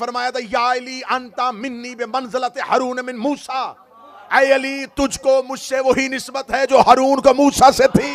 फरमाया था या अली अंता मिन्नी बे मंज़िलत हारून मिन मूसा, ऐ अली तुझको मुझसे वही निस्बत है जो हारून को मूसा से थी।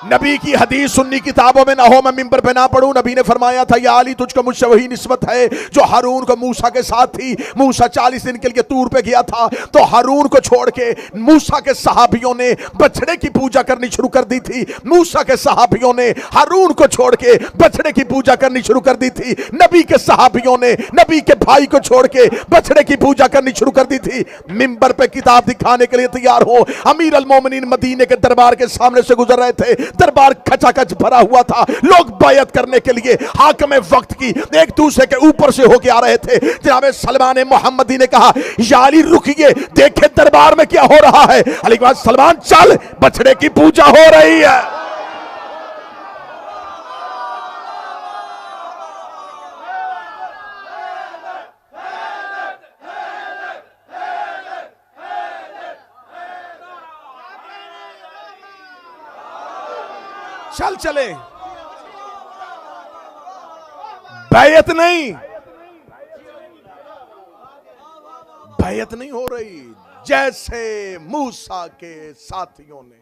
नबी की हदीस सुन्नी किताबों में ना हो, मैं मिंबर पे ना पढ़ूं, नबी ने फरमाया था या अली तुझको मुझसे वही निस्बत है जो हारून को मूसा के साथ थी। मूसा 40 दिन के लिए तूर पे गया था तो हारून को छोड़ के मूसा के सहाबियों ने बछड़े की पूजा करनी शुरू कर दी थी। मूसा के सहाबियों ने हारून को छोड़ के बछड़े की पूजा करनी शुरू कर दी थी। नबी के सहाबियों ने नबी के भाई को छोड़ के बछड़े की पूजा करनी शुरू कर दी थी। मिंबर पे किताब दिखाने के लिए तैयार हो, अमीर अल मोमिनीन मदीने के दरबार के सामने से गुजर रहे थे। दरबार खचाखच भरा हुआ था, लोग बैयत करने के लिए हाकिम वक्त की एक दूसरे के ऊपर से होके आ रहे थे। जनाब सलमान मोहम्मदी ने कहा या अली रुकिए, देखे दरबार में क्या हो रहा है। अली के बाद सलमान चल, बछड़े की पूजा हो रही है। चल चले, बैयत नहीं, बैयत नहीं हो रही। जैसे मूसा के साथियों ने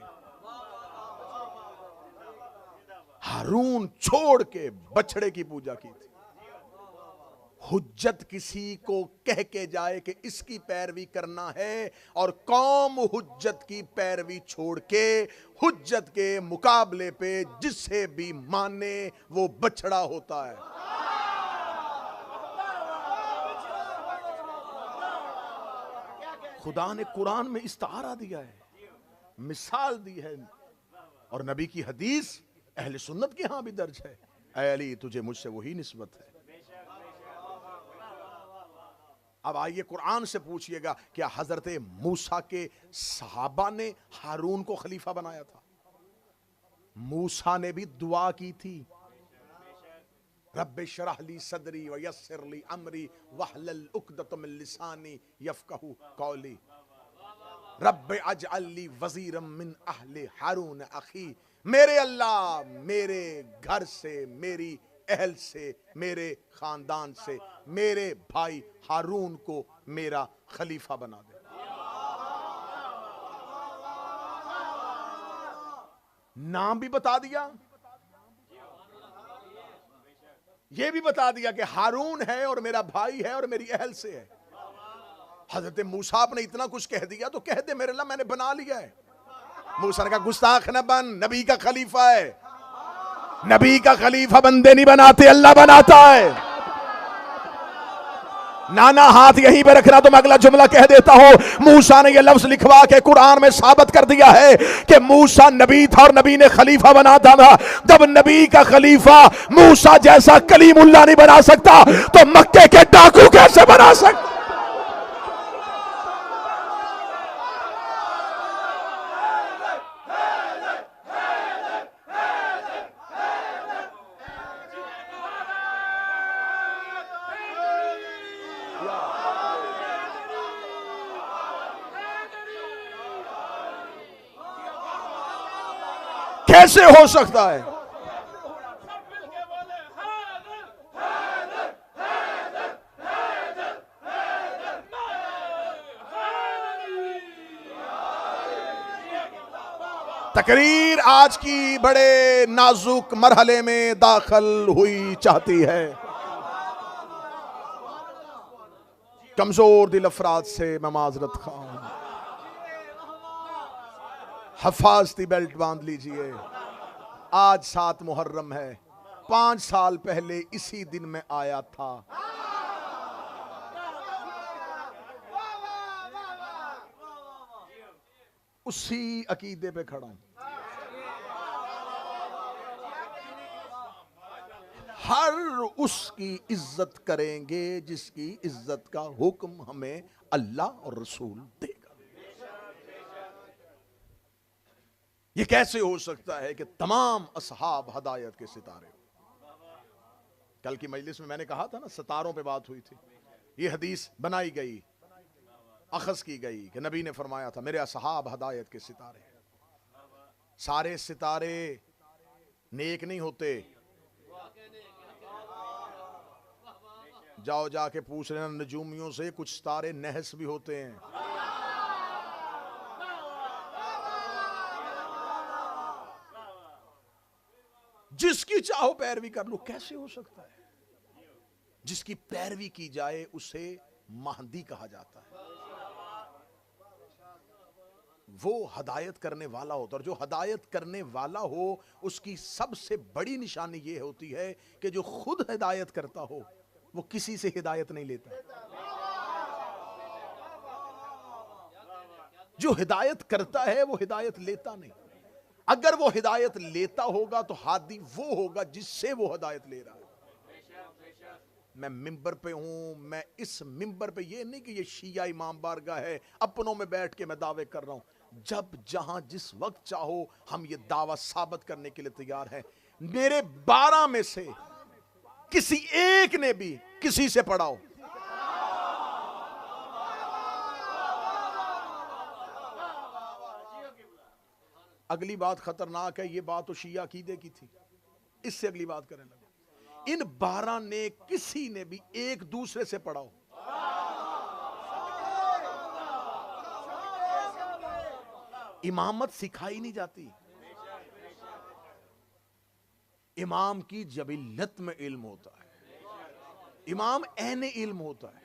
हारून छोड़ के बछड़े की पूजा की थी। हुज्जत किसी को कह के जाए कि इसकी पैरवी करना है और कौम हुज्जत की पैरवी छोड़ के हुज्जत के मुकाबले पे जिसे भी माने वो बछड़ा होता है। खुदा ने कुरान में इस्तारा दिया है, मिसाल दी है, और नबी की हदीस अहले सुन्नत के यहां भी दर्ज है। ऐ अली तुझे मुझसे वही निस्बत है। अब आइए कुरान से पूछिएगा, क्या हजरत मूसा के सहाबा ने हारून को खलीफा बनाया था? मूसा ने भी दुआ की थी, रब्बे शरह ली सदरी व यस्सिर ली अमरी वहलल उक़दतम मिन लिसानी यफ़क़हू क़ौली रब्बे अजअल ली वज़ीरम मिन अहले हारून अखी। मेरे अल्लाह मेरे घर से, मेरी अहल से, मेरे खानदान से मेरे भाई हारून को मेरा खलीफा बना दे। नाम भी बता दिया, यह भी बता दिया कि हारून है और मेरा भाई है और मेरी अहल से है। हजरत मूसा ने इतना कुछ कह दिया तो कह दे मेरे अल्लाह मैंने बना लिया है। मूसा ने कहा गुस्ताख न बन, नबी का खलीफा है। नबी का खलीफा बंदे नहीं बनाते, अल्लाह बनाता है। नाना हाथ यहीं पे रखना तो मैं अगला जुमला कह देता हूं। मूसा ने यह लफ्ज लिखवा के कुरान में साबित कर दिया है कि मूसा नबी था और नबी ने खलीफा बनाता था। जब नबी का खलीफा मूसा जैसा कलीमुल्लाह नहीं बना सकता तो मक्के के डाकू कैसे बना सकता? कैसे हो सकता है? तकरीर आज की बड़े नाजुक मरहले में दाखिल हुई चाहती है। कमजोर दिल अफराद से मैं माजरत खां। हफाजती बेल्ट बांध लीजिए। आज 7 मुहर्रम है। 5 साल पहले इसी दिन में आया था। उसी अकीदे पे खड़ा हूं। हर उसकी इज्जत करेंगे जिसकी इज्जत का हुक्म हमें अल्लाह और रसूल देगा। ये कैसे हो सकता है कि तमाम असहाब हदायत के सितारे हो? कल की मजलिस में मैंने कहा था ना, सितारों पे बात हुई थी। ये हदीस बनाई गई, अखज़ की गई कि नबी ने फरमाया था मेरे असहाब हदायत के सितारे। सारे सितारे नेक नहीं होते, जाओ जाके पूछ लेना नजूमियों से, कुछ तारे नहस भी होते हैं। जिसकी चाहो पैरवी कर लो, कैसे हो सकता है? जिसकी पैरवी की जाए उसे महदी कहा जाता है। वो हदायत करने वाला होता है, और जो हदायत करने वाला हो उसकी सबसे बड़ी निशानी ये होती है कि जो खुद हिदायत करता हो वो किसी से हिदायत नहीं लेता। जो हिदायत करता है वो हिदायत लेता नहीं। अगर वो हिदायत लेता होगा तो हादी वो होगा जिससे वो हिदायत ले रहा है। मैं मिंबर पे हूं, मैं इस मिंबर पे, ये नहीं कि ये शिया इमाम बारगाह है अपनों में बैठ के मैं दावे कर रहा हूं। जब जहां जिस वक्त चाहो हम ये दावा साबित करने के लिए तैयार हैं। मेरे 12 में से किसी एक ने भी किसी से पढ़ाओ, अगली बात खतरनाक है, ये बात तो शिया अकीदे की थी, इससे अगली बात करने लगे। इन 12 ने किसी ने भी एक दूसरे से पढ़ाओ, इमामत सिखाई नहीं जाती। इमाम की जबिल्लत में इल्म होता है, इमाम ऐने इल्म होता है,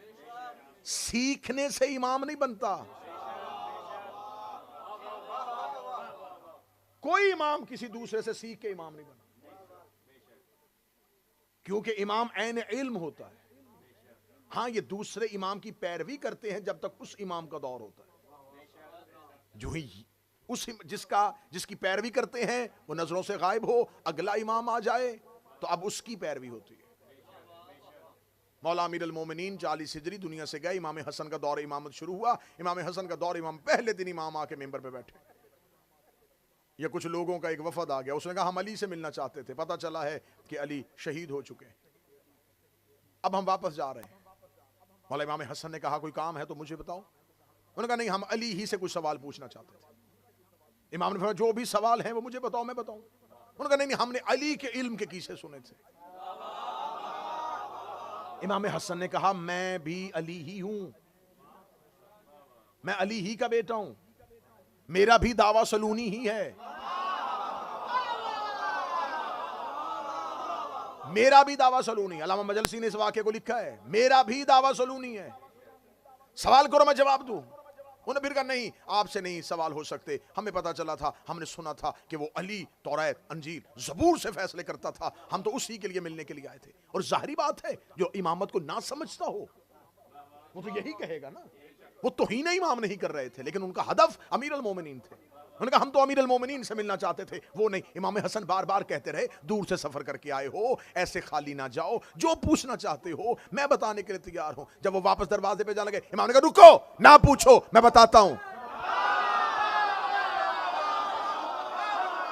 सीखने से इमाम नहीं बनता। कोई इमाम किसी दूसरे से सीख के इमाम नहीं बना, क्योंकि इमाम ऐने इल्म होता है। हां, ये दूसरे इमाम की पैरवी करते हैं जब तक उस इमाम का दौर होता है। जो ही उस जिसकी पैरवी करते हैं वो नजरों से गायब हो, अगला इमाम आ जाए तो अब उसकी पैरवी होती है। मौला अमीर अल मोमिनीन 40 हिजरी दुनिया से गए, इमाम हसन का दौर इमामत शुरू हुआ। इमाम हसन का दौर इमाम, पहले दिन इमाम आके मेंबर पे बैठे, या कुछ लोगों का एक वफद आ गया, उसने कहा हम अली से मिलना चाहते थे, पता चला है कि अली शहीद हो चुके हैं, अब हम वापस जा रहे हैं। मौला इमाम हसन ने कहा कोई काम है तो मुझे बताओ। उन्होंने कहा नहीं, हम अली ही से कुछ सवाल पूछना चाहते थे। इमाम ने कहा जो भी सवाल हैं वो मुझे बताओ, मैं बताऊं। उन्होंने कहा नहीं, हमने अली के इल्म के किस्से सुने थे। इमाम हसन ने कहा मैं भी अली ही हूं, मैं अली ही का बेटा हूं, मेरा भी दावा सलूनी ही है, मेरा भी दावा सलूनी। अल्लामा मजलसी ने इस वाक्य को लिखा है, मेरा भी दावा सलूनी है, सवाल करो मैं जवाब दूं। उन्होंने फिर कहा नहीं, आपसे नहीं सवाल हो सकते, हमें पता चला था, हमने सुना था कि वो अली तौरात अंजील ज़बूर से फैसले करता था, हम तो उसी के लिए मिलने के लिए आए थे। और जाहिर बात है जो इमामत को ना समझता हो वो तो यही कहेगा ना, वो तौहीन इमाम नहीं कर रहे थे, लेकिन उनका हदफ अमीर अल मोमिनीन थे। उन्होंने कहा हम तो अमीर अल मोमिनीन से मिलना चाहते थे, वो नहीं। इमाम हसन बार बार कहते रहे दूर से सफर करके आए हो, ऐसे खाली ना जाओ, जो पूछना चाहते हो मैं बताने के लिए तैयार हूं। जब वो वापस दरवाजे पे जाने लगे, इमाम ने कहा रुको, ना पूछो, मैं बताता हूं।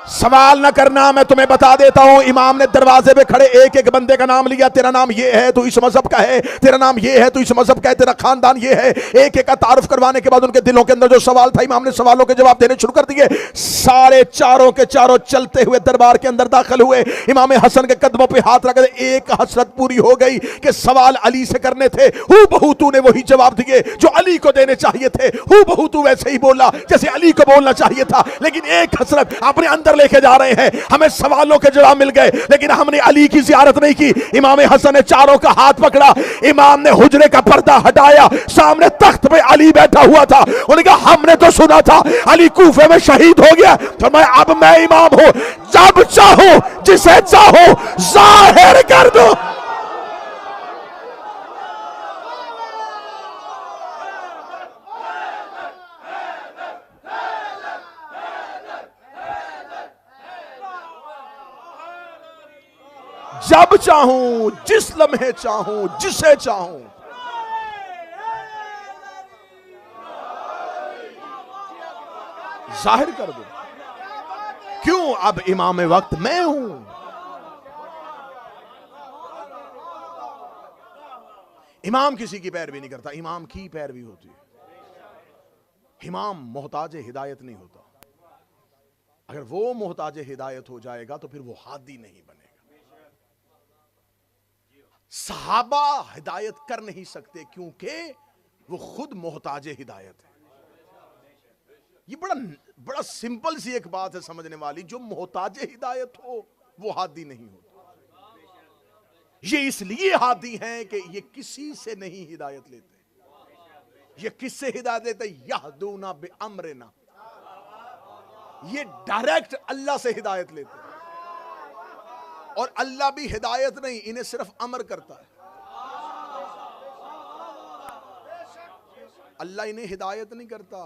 सवाल ना करना, मैं तुम्हें बता देता हूं। इमाम ने दरवाजे पे खड़े एक एक बंदे का नाम लिया, तेरा नाम ये है तो इस मजहब का है, तेरा नाम ये है तो इस मजहब का है, तेरा खानदान ये है। एक एक का तारुफ करवाने के बाद उनके दिलों के अंदर जो सवाल था, इमाम ने सवालों के जवाब देने शुरू कर दिए। सारे चारों के चारों चलते हुए दरबार के अंदर दाखिल हुए। इमाम हसन के कदमों पे हाथ रख दे, एक हसरत पूरी हो गई कि सवाल अली से करने थे, हूबहू तूने वही जवाब दिए जो अली को देने चाहिए थे, हूबहू तू वैसे ही बोला जैसे अली को बोलना चाहिए था। लेकिन एक हसरत अपने अंदर लेके जा रहे हैं, हमें सवालों के जवाब मिल गए लेकिन हमने अली की जियारत नहीं की। इमाम हसन ने चारों का हाथ पकड़ा, इमाम ने हुजरे का पर्दा हटाया, सामने तख्त पे अली बैठा हुआ था। उन्होंने कहा हमने तो सुना था अली कूफे में शहीद हो गया, तो अब मैं इमाम हूं, जब चाहो जिसे चाहो जाहिर कर दो। जब चाहूं, जिस लम्हे चाहूं, जिसे चाहूं। जाहिर कर दो। क्यों? अब इमाम वक्त मैं हूं। इमाम किसी की पैरवी नहीं करता, इमाम की पैरवी होती है। इमाम मोहताज हिदायत नहीं होता। अगर वो मोहताज हिदायत हो जाएगा तो फिर वो हादी नहीं बनेगा। सहाबा हिदायत कर नहीं सकते क्योंकि वो खुद मोहताज हिदायत है। ये बड़ा सिंपल सी एक बात है समझने वाली। जो मोहताज हिदायत हो वो हादी नहीं होता। ये इसलिए हादी हैं कि ये किसी से नहीं हिदायत लेते। ये किससे हिदायत लेते? यहदूना बिअम्रिना। ये डायरेक्ट अल्लाह से हिदायत लेते हैं। और अल्लाह भी हिदायत नहीं, इन्हें सिर्फ अमर करता है। अल्लाह इन्हें हिदायत नहीं करता,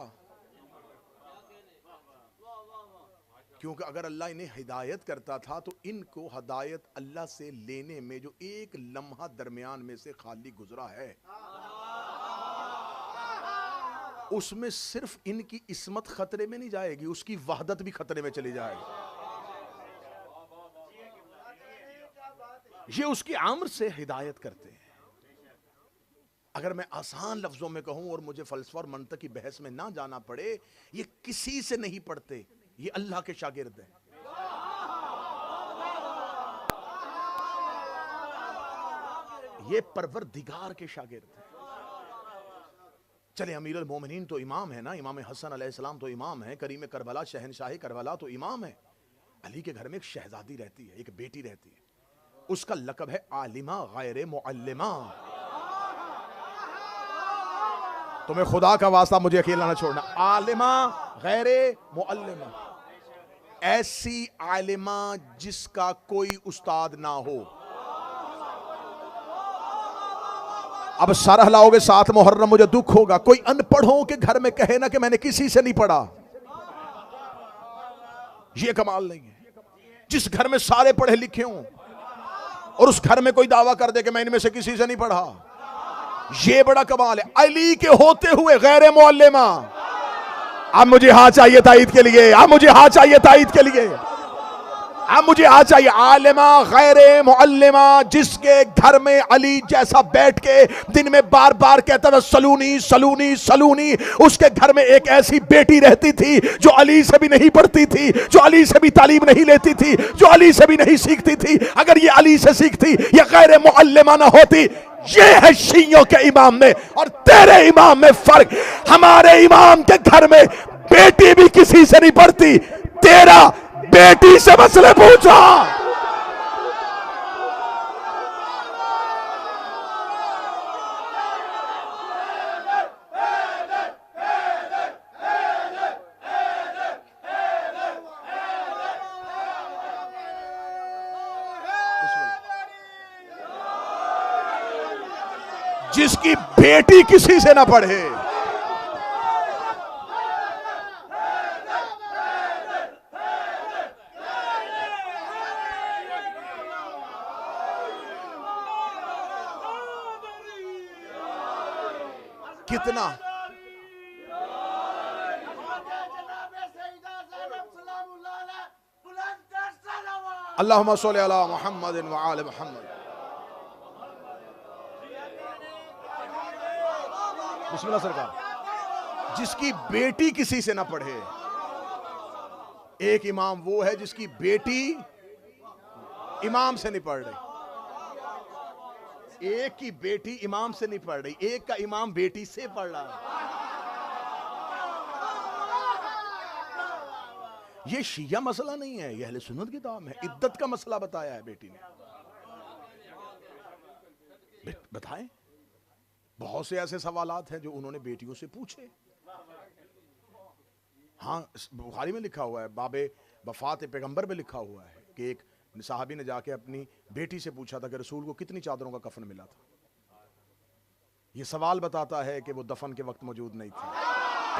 क्योंकि अगर अल्लाह इन्हें हिदायत करता था तो इनको हिदायत अल्लाह से लेने में जो एक लम्हा दरमियान में से खाली गुजरा है, उसमें सिर्फ इनकी इस्मत खतरे में नहीं जाएगी, उसकी वहदत भी खतरे में चली जाएगी। ये उसकी अम्र से हिदायत करते हैं। अगर मैं आसान लफ्जों में कहूं और मुझे फलसफा और मंतक की बहस में ना जाना पड़े, ये किसी से नहीं पढ़ते, ये अल्लाह के शागिर्द हैं। ये परवरदिगार के शागिर्द हैं। चले, अमीरुल मोमिनीन तो इमाम है ना, इमाम हसन अलैहिस्सलाम तो इमाम है, करीम करबला शहनशाह करबला तो इमाम है। अली के घर में एक शहजादी रहती है, एक बेटी रहती है, उसका लकब है आलिमा गैर मुअल्लिमा। तुम्हें खुदा का वास्ता मुझे अकेला ना छोड़ना, आलिमा गैर मुअल्लिमा, ऐसी आलिमा जिसका कोई उस्ताद ना हो। अब सरह लाओगे 7 मुहर्रम, मुझे दुख होगा कोई अनपढ़ों के घर में कहे ना कि मैंने किसी से नहीं पढ़ा। यह कमाल नहीं है। जिस घर में सारे पढ़े लिखे हों और उस घर में कोई दावा कर दे कि मैं इनमें से किसी से नहीं पढ़ा, ये बड़ा कमाल है। अली के होते हुए गैर मुअल्लिमा। अब मुझे हाँ चाहिए ताईद के लिए, अब मुझे हाँ चाहिए ताईद के लिए, अब मुझे हाँ चाहिए। आलिमा गैर मुअल्लिमा, जिसके घर में अली जैसा बैठ के दिन में बार बार कहता था सलूनी सलूनी सलूनी, उसके घर में एक ऐसी बेटी रहती थी जो अली से भी नहीं पढ़ती थी, जो अली से भी तालीम नहीं लेती थी, जो अली से भी नहीं सीखती थी। अगर ये अली से सीखती, ये गैर मुअल्लिमा ना होती। ये है शियों के इमाम में और तेरे इमाम में फर्क। हमारे इमाम के घर में बेटी भी किसी से नहीं पढ़ती, तेरा बेटी से मसले पूछा। जिसकी बेटी किसी से ना पढ़े, कितना अल्लाहुम्मा सल्ली अला मुहम्मद व आले मुहम्मद। बिस्मिल्लाह सरकार। जिसकी बेटी किसी से ना पढ़े, एक इमाम वो है जिसकी बेटी इमाम से नहीं पढ़ रही। एक की बेटी इमाम से नहीं पढ़ रही, एक का इमाम बेटी से पढ़ रहा है। ये शिया मसला नहीं है, ये अहले सुन्नत की किताब है। इद्दत का मसला बताया है बेटी ने। बताएं, बहुत से ऐसे सवालात हैं जो उन्होंने बेटियों से पूछे। हाँ, बुखारी में लिखा हुआ है, बाबे वफात पैगंबर में लिखा हुआ है कि एक सहाबी ने जाके अपनी बेटी से पूछा था कि रसूल को कितनी चादरों का कफन मिला था। यह सवाल बताता है कि वो दफन के वक्त मौजूद नहीं थी।